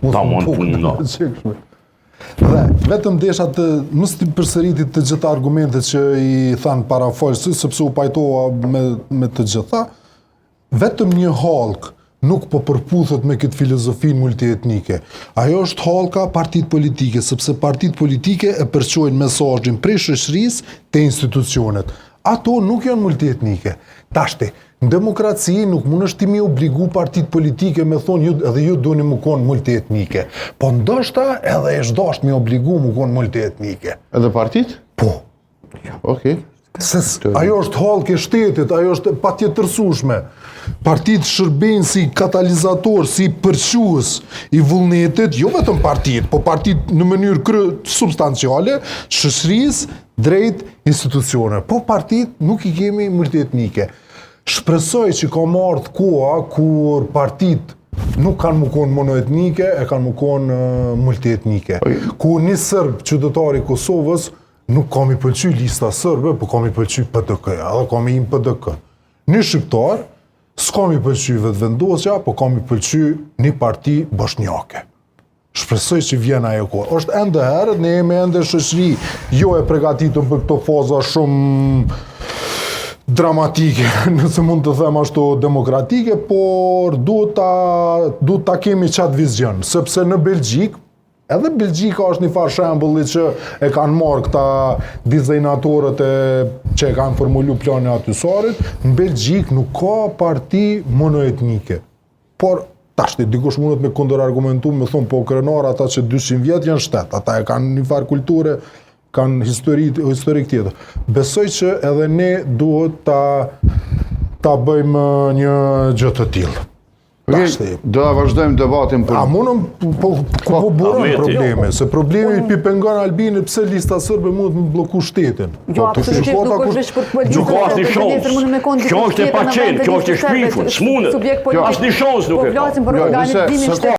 Ta mund punë nga. Dhe, vetëm desha të mos të përsëritit të gjitha argumentet që i thanë para folësit, sepse u pajtova me të gjitha, vetëm një halk nuk po përputhet me këtë filozofinë multietnike. Ajo është halka partitë politike, sepse partitë politike e përçojnë mesazhin prej shoqërisë te institucionet. Ato nuk janë multietnike. Tashti, në demokraci nuk mund është ti mi obligu partitë politike me thonë edhe ju doni mu konë multietnike. Po ndoshta edhe e shdasht mi obligu mu konë multietnike. Edhe partitë? Po. Okej. Ajo është halkë e shtetit, ajo është patjetërsueshme. Partitë shërbejnë si katalizator, si përquës i vullnetit, jo vetëm partitë, po partitë në mënyrë substanciale, shoqërisë drejt institucione. Po partitë nuk i kemi multietnike. Shpresoj që ka ardhur koha kur partitë nuk kanë më konë monoetnike, e kanë më konë multietnike. Ku një Sërb qytetari i Kosovës nuk kam i pëlqy lista sërbe, po kam i pëlqy PDK-ja, edhe kam i im PDK. Një shqiptar, s'kam i pëlqy vetëvendosja, po kam i pëlqy një parti bosnjake. Shpresoj që vjen ajo kohë. Është ende herët, ne jemi ende shoqëri, jo e përgatitëm për këto faza shumë dramatike, nëse mund të them ashtu demokratike, por duhet ta kemi qatë vizjon, sepse në Belgjik, edhe Belgjika është një farë shembulli që e kanë marrë këta dizajnatorët që e kanë formulu planin atysarit, në Belgjik nuk ka parti monoetnike. Por, tashti, dikush mundet me kundër argumentu, me thonë, po krenar ata që 200 vjetë janë shtet, ata e kanë një farë kulture, kanë historik tjetër. Besoj që edhe ne duhet ta bëjmë një gjë të tillë. Do ta vazhdojmë debatin për... A mundëm, po burën probleme, se problemi i pengon Albinit pse lista sërbe mund të bloku shtetin. Jo, absolutisht nuk është veç për politika. Nuk ka asnjë shans. Kjo është e paqen, kjo është e shpifur, s'mundet. Asnjë shans nuk e ka. Po flasim për organizimin